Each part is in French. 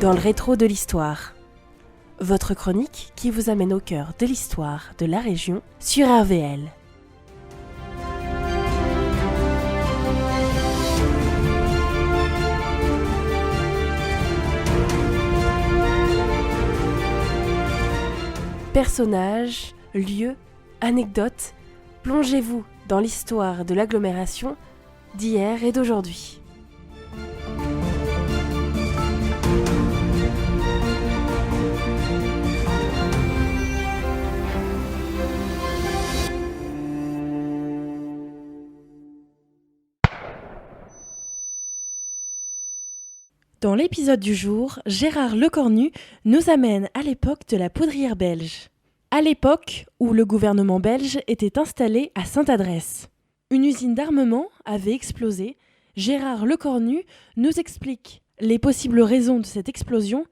dans le rétro de l'histoire. Votre chronique qui vous amène au cœur de l'histoire de la région sur RVL. Personnages, lieux, anecdotes, plongez-vous dans l'histoire de l'agglomération d'hier et d'aujourd'hui. Dans l'épisode du jour, Gérard Lecornu nous amène à l'époque de la poudrière belge. À l'époque où le gouvernement belge était installé à Sainte-Adresse. Une usine d'armement avait explosé. Gérard Lecornu nous explique les possibles raisons de cette explosion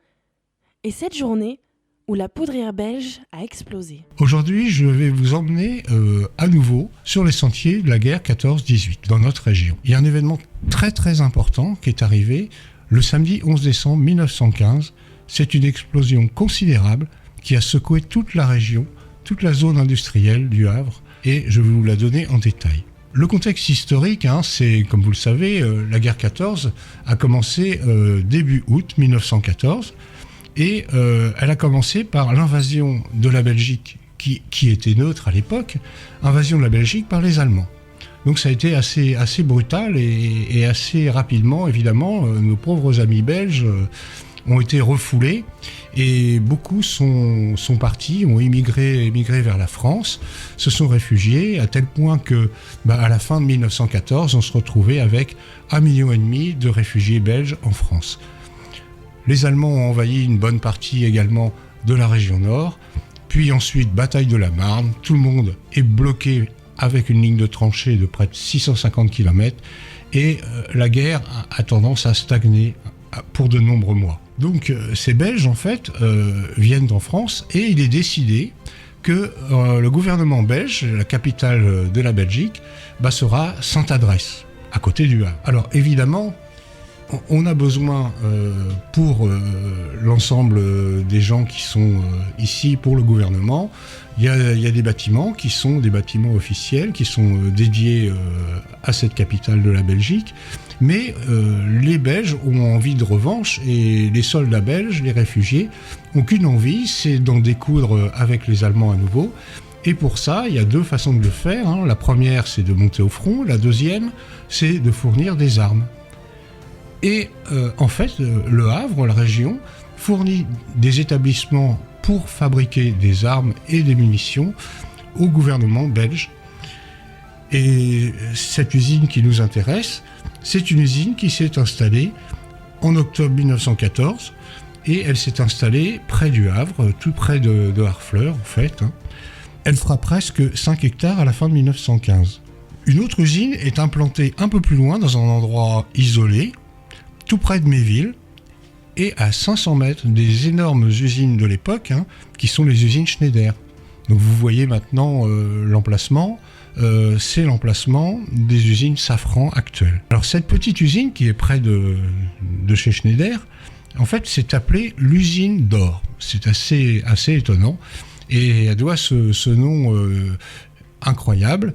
et cette journée où la poudrière belge a explosé. Aujourd'hui, je vais vous emmener à nouveau sur les sentiers de la guerre 14-18 dans notre région. Il y a un événement très très important qui est arrivé le samedi 11 décembre 1915. C'est une explosion considérable qui a secoué toute la région, toute la zone industrielle du Havre, et je vais vous la donner en détail. Le contexte historique, c'est, comme vous le savez, la guerre 14 a commencé début août 1914, et elle a commencé par l'invasion de la Belgique, qui était neutre à l'époque, invasion de la Belgique par les Allemands. Donc ça a été assez brutal et assez rapidement, évidemment, nos pauvres amis belges ont été refoulés et beaucoup sont partis, ont émigré vers la France, se sont réfugiés à tel point que à la fin de 1914, on se retrouvait avec 1,5 million de réfugiés belges en France. Les Allemands ont envahi une bonne partie également de la région nord, puis ensuite bataille de la Marne, tout le monde est bloqué avec une ligne de tranchées de près de 650 km, et la guerre a tendance à stagner pour de nombreux mois. Donc ces Belges, en fait, viennent en France, et il est décidé que le gouvernement belge, la capitale de la Belgique, sera Sainte-Adresse, à côté du Havre. Alors évidemment, on a besoin pour l'ensemble des gens qui sont ici pour le gouvernement, il y a des bâtiments qui sont des bâtiments officiels, qui sont dédiés à cette capitale de la Belgique, mais les Belges ont envie de revanche, et les soldats belges, les réfugiés, n'ont qu'une envie, c'est d'en découdre avec les Allemands à nouveau. Et pour ça, il y a deux façons de le faire. La première, c'est de monter au front. La deuxième, c'est de fournir des armes. Et en fait, le Havre, la région, fournit des établissements pour fabriquer des armes et des munitions au gouvernement belge. Et cette usine qui nous intéresse, c'est une usine qui s'est installée en octobre 1914, et elle s'est installée près du Havre, tout près de Harfleur en fait. Elle fera presque 5 hectares à la fin de 1915. Une autre usine est implantée un peu plus loin, dans un endroit isolé, tout près de Méville, et à 500 mètres des énormes usines de l'époque, qui sont les usines Schneider. Donc vous voyez maintenant l'emplacement, c'est l'emplacement des usines Safran actuelles. Alors cette petite usine qui est près de chez Schneider, en fait c'est appelée l'usine d'or. C'est assez étonnant, et elle doit ce nom incroyable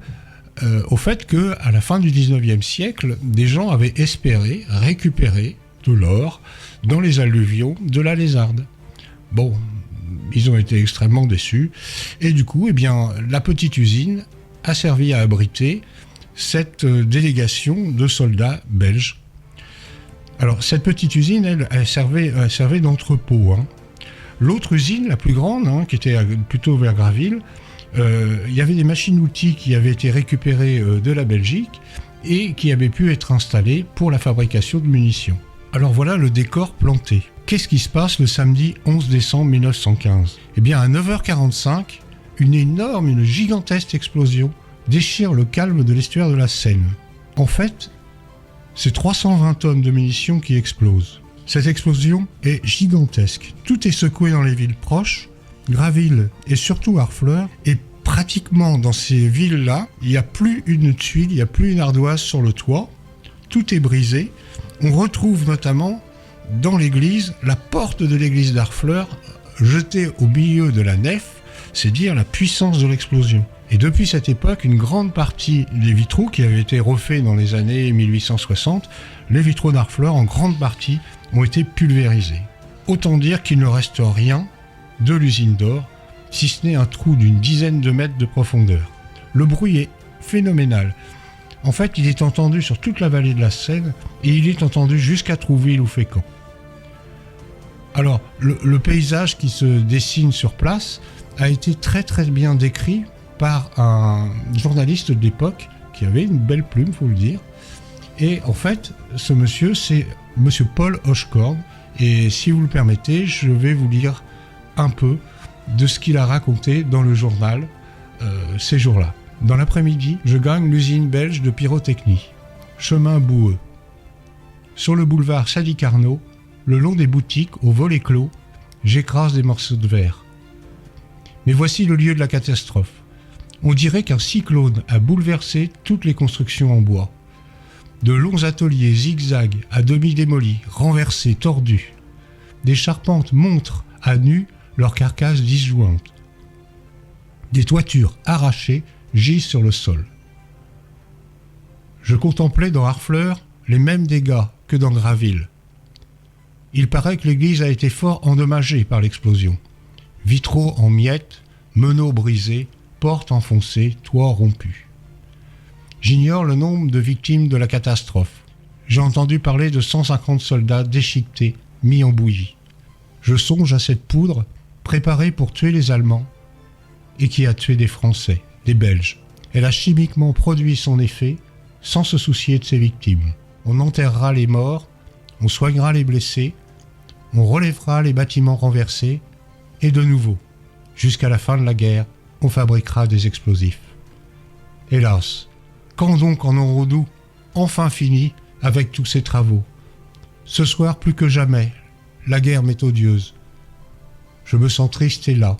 au fait qu'à la fin du 19e siècle, des gens avaient espéré récupérer de l'or dans les alluvions de la Lézarde. Bon, ils ont été extrêmement déçus, et du coup, la petite usine a servi à abriter cette délégation de soldats belges. Alors, cette petite usine, elle servait d'entrepôt. L'autre usine, la plus grande, qui était plutôt vers Graville, il y avait des machines-outils qui avaient été récupérées de la Belgique et qui avaient pu être installées pour la fabrication de munitions. Alors voilà le décor planté. Qu'est-ce qui se passe le samedi 11 décembre 1915 ? À 9h45, une gigantesque explosion déchire le calme de l'estuaire de la Seine. En fait, c'est 320 tonnes de munitions qui explosent. Cette explosion est gigantesque. Tout est secoué dans les villes proches, Graville et surtout Harfleur, et pratiquement dans ces villes-là, il n'y a plus une tuile, il n'y a plus une ardoise sur le toit, tout est brisé. On retrouve notamment dans l'église, la porte de l'église d'Harfleur jetée au milieu de la nef, c'est dire la puissance de l'explosion. Et depuis cette époque, une grande partie des vitraux qui avaient été refaits dans les années 1860, les vitraux d'Harfleur en grande partie ont été pulvérisés. Autant dire qu'il ne reste rien de l'usine d'or, si ce n'est un trou d'une dizaine de mètres de profondeur. Le bruit est phénoménal. En fait, il est entendu sur toute la vallée de la Seine et il est entendu jusqu'à Trouville ou Fécamp. Alors, le paysage qui se dessine sur place a été très très bien décrit par un journaliste de l'époque qui avait une belle plume, faut le dire. Et en fait, ce monsieur, c'est monsieur Paul Hochkorn. Et si vous le permettez, je vais vous lire un peu de ce qu'il a raconté dans le journal ces jours-là. Dans l'après-midi, je gagne l'usine belge de pyrotechnie. Chemin boueux. Sur le boulevard Sadi Carnot, le long des boutiques au volet clos, j'écrase des morceaux de verre. Mais voici le lieu de la catastrophe. On dirait qu'un cyclone a bouleversé toutes les constructions en bois. De longs ateliers zigzags à demi démolis, renversés, tordus. Des charpentes montrent à nu leurs carcasses disjointes. Des toitures arrachées gisent sur le sol. Je contemplais dans Harfleur les mêmes dégâts que dans Graville. Il paraît que l'église a été fort endommagée par l'explosion. Vitraux en miettes, meneaux brisés, portes enfoncées, toits rompus. J'ignore le nombre de victimes de la catastrophe. J'ai entendu parler de 150 soldats déchiquetés, mis en bouillie. Je songe à cette poudre préparée pour tuer les Allemands et qui a tué des Français, des Belges. Elle a chimiquement produit son effet sans se soucier de ses victimes. On enterrera les morts, on soignera les blessés, on relèvera les bâtiments renversés et de nouveau, jusqu'à la fin de la guerre, on fabriquera des explosifs. Hélas, quand donc en aurons-nous enfin fini avec tous ces travaux? Ce soir, plus que jamais, la guerre m'est odieuse. Je me sens triste et las.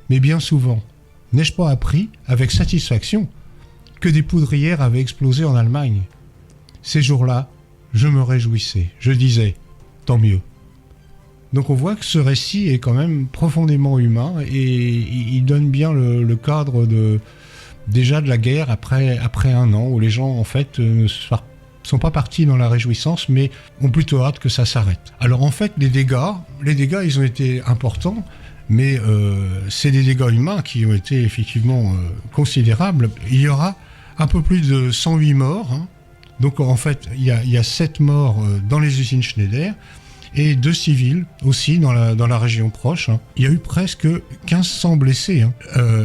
Mais bien souvent, n'ai-je pas appris, avec satisfaction, que des poudrières avaient explosé en Allemagne? Ces jours-là, je me réjouissais. Je disais, tant mieux. Donc on voit que ce récit est quand même profondément humain et il donne bien le cadre déjà de la guerre après un an où les gens en fait ne sont pas partis dans la réjouissance mais ont plutôt hâte que ça s'arrête. Alors en fait les dégâts ils ont été importants mais c'est des dégâts humains qui ont été effectivement considérables. Il y aura un peu plus de 108 morts. Hein. Donc en fait il y a 7 morts dans les usines Schneider et 2 civils aussi dans la région proche. Hein. Il y a eu presque 1500 blessés. Hein.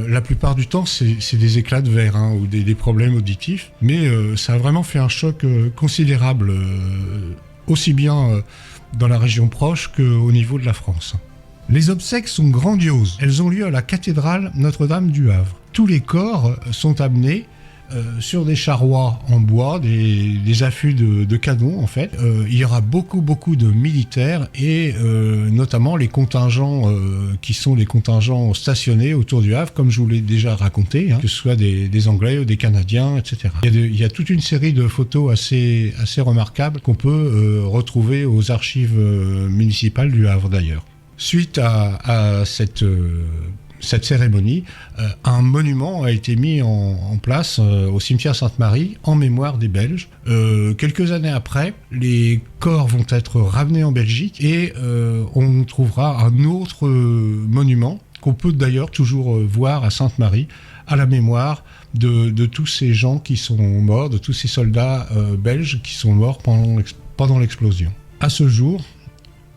La plupart du temps, c'est des éclats de verre hein, ou des problèmes auditifs, mais ça a vraiment fait un choc considérable, aussi bien dans la région proche qu'au niveau de la France. Les obsèques sont grandioses. Elles ont lieu à la cathédrale Notre-Dame du Havre. Tous les corps sont amenés sur des charrois en bois, des affûts de canons en fait. Il y aura beaucoup de militaires et notamment les contingents qui sont les contingents stationnés autour du Havre, comme je vous l'ai déjà raconté, hein, que ce soit des Anglais ou des Canadiens, etc. Il y a toute une série de photos assez remarquables qu'on peut retrouver aux archives municipales du Havre d'ailleurs. Suite à cette cérémonie, un monument a été mis en place au cimetière Sainte-Marie en mémoire des Belges. Quelques années après, les corps vont être ramenés en Belgique et on trouvera un autre monument qu'on peut d'ailleurs toujours voir à Sainte-Marie à la mémoire de tous ces gens qui sont morts, de tous ces soldats belges qui sont morts pendant l'explosion. À ce jour,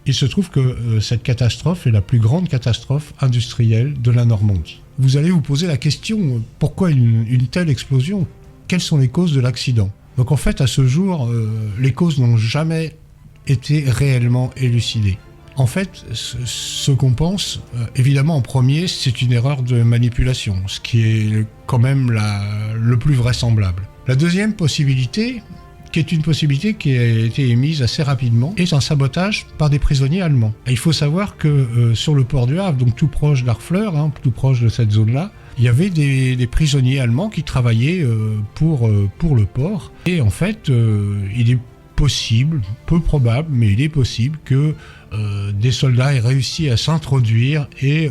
il se trouve que cette catastrophe est la plus grande catastrophe industrielle de la Normandie. Vous allez vous poser la question, pourquoi une telle explosion? Quelles sont les causes de l'accident? Donc en fait, à ce jour, les causes n'ont jamais été réellement élucidées. En fait, ce qu'on pense, évidemment en premier, c'est une erreur de manipulation, ce qui est quand même le plus vraisemblable. La deuxième possibilité, qui est une possibilité qui a été émise assez rapidement, est un sabotage par des prisonniers allemands. Et il faut savoir que sur le port du Havre, donc tout proche d'Harfleur, hein, tout proche de cette zone-là, il y avait des prisonniers allemands qui travaillaient pour le port. Et en fait, il est possible, peu probable, mais il est possible que des soldats aient réussi à s'introduire et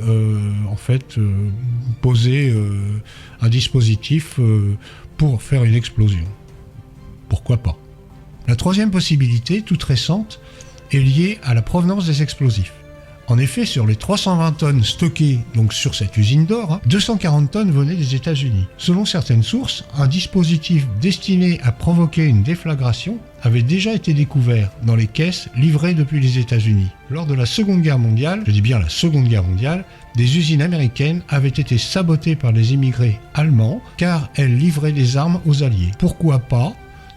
poser un dispositif pour faire une explosion. Pourquoi pas ? La troisième possibilité, toute récente, est liée à la provenance des explosifs. En effet, sur les 320 tonnes stockées donc sur cette usine d'or, 240 tonnes venaient des États-Unis. Selon certaines sources, un dispositif destiné à provoquer une déflagration avait déjà été découvert dans les caisses livrées depuis les États-Unis. Lors de la Seconde Guerre mondiale, je dis bien la Seconde Guerre mondiale, des usines américaines avaient été sabotées par les immigrés allemands car elles livraient des armes aux Alliés. Pourquoi pas,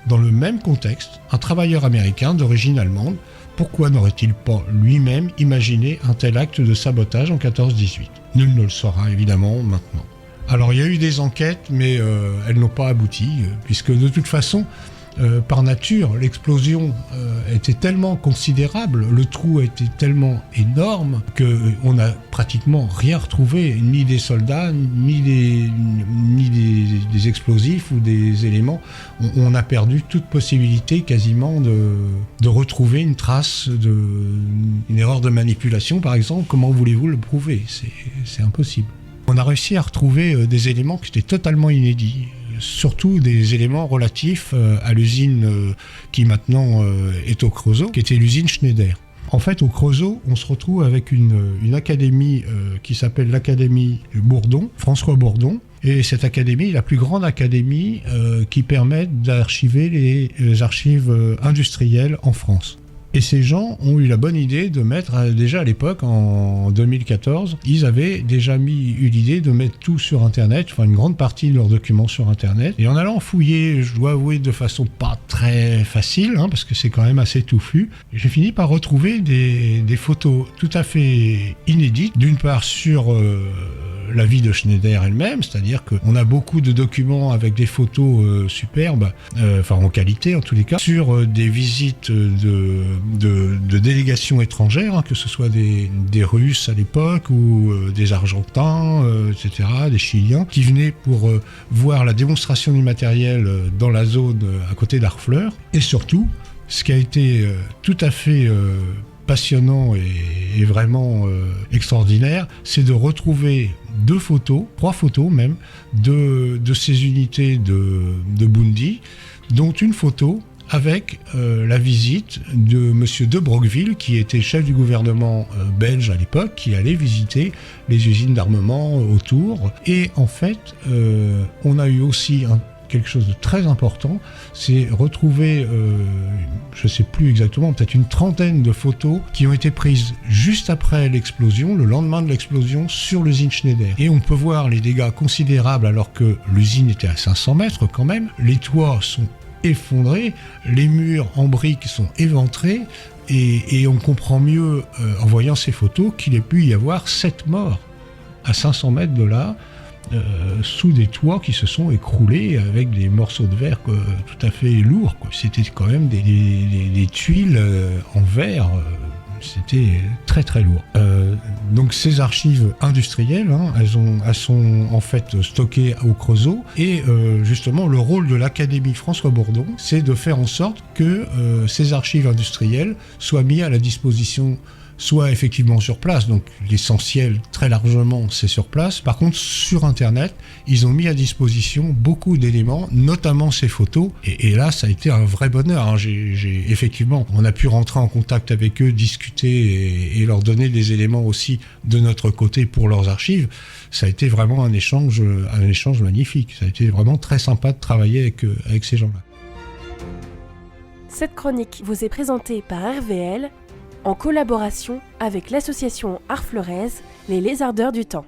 dans le même contexte, un travailleur américain d'origine allemande, pourquoi n'aurait-il pas lui-même imaginé un tel acte de sabotage en 14-18 ? Nul ne le saura évidemment maintenant. Alors il y a eu des enquêtes, mais elles n'ont pas abouti, puisque de toute façon, par nature, l'explosion était tellement considérable, le trou était tellement énorme qu'on n'a pratiquement rien retrouvé, ni des soldats, ni des explosifs ou des éléments. On a perdu toute possibilité quasiment de retrouver une trace une erreur de manipulation, par exemple. Comment voulez-vous le prouver ? C'est impossible. On a réussi à retrouver des éléments qui étaient totalement inédits. Surtout des éléments relatifs à l'usine qui maintenant est au Creusot, qui était l'usine Schneider. En fait, au Creusot, on se retrouve avec une académie qui s'appelle l'Académie Bourdon, François Bourdon. Et cette académie est la plus grande académie qui permet d'archiver les archives industrielles en France. Et ces gens ont eu la bonne idée de mettre, déjà à l'époque, en 2014, ils avaient déjà eu l'idée de mettre tout sur Internet, enfin une grande partie de leurs documents sur Internet. Et en allant fouiller, je dois avouer de façon pas très facile, parce que c'est quand même assez touffu, j'ai fini par retrouver des photos tout à fait inédites, d'une part sur la vie de Schneider elle-même, c'est-à-dire qu'on a beaucoup de documents avec des photos superbes, en qualité en tous les cas, sur des visites de délégations étrangères, que ce soit des Russes à l'époque ou des Argentins, etc., des Chiliens, qui venaient pour voir la démonstration du matériel dans la zone à côté d'Harfleur. Et surtout, ce qui a été tout à fait passionnant et vraiment extraordinaire, c'est de retrouver 3 photos même, de ces unités de Bundy, dont une photo avec la visite de M. de Broqueville, qui était chef du gouvernement belge à l'époque, qui allait visiter les usines d'armement autour. Et en fait, on a eu aussi quelque chose de très important, c'est retrouver, je ne sais plus exactement, peut-être une trentaine de photos qui ont été prises juste après l'explosion, le lendemain de l'explosion, sur l'usine Schneider. Et on peut voir les dégâts considérables alors que l'usine était à 500 mètres quand même. Les toits sont effondrés, les murs en briques sont éventrés, et on comprend mieux en voyant ces photos qu'il ait pu y avoir 7 morts à 500 mètres de là, sous des toits qui se sont écroulés avec des morceaux de verre tout à fait lourds. C'était quand même des tuiles en verre, c'était très très lourd. Donc ces archives industrielles, elles sont en fait stockées au Creusot, et justement le rôle de l'Académie François Bourdon, c'est de faire en sorte que ces archives industrielles soient mises à la disposition, soit effectivement sur place, donc l'essentiel très largement c'est sur place. Par contre sur Internet, ils ont mis à disposition beaucoup d'éléments, notamment ces photos, et là ça a été un vrai bonheur. Effectivement, on a pu rentrer en contact avec eux, discuter et leur donner des éléments aussi de notre côté pour leurs archives. Ça a été vraiment un échange magnifique. Ça a été vraiment très sympa de travailler avec ces gens-là. Cette chronique vous est présentée par RVL, en collaboration avec l'association Harfleurèse, les Lézardeurs du Temps.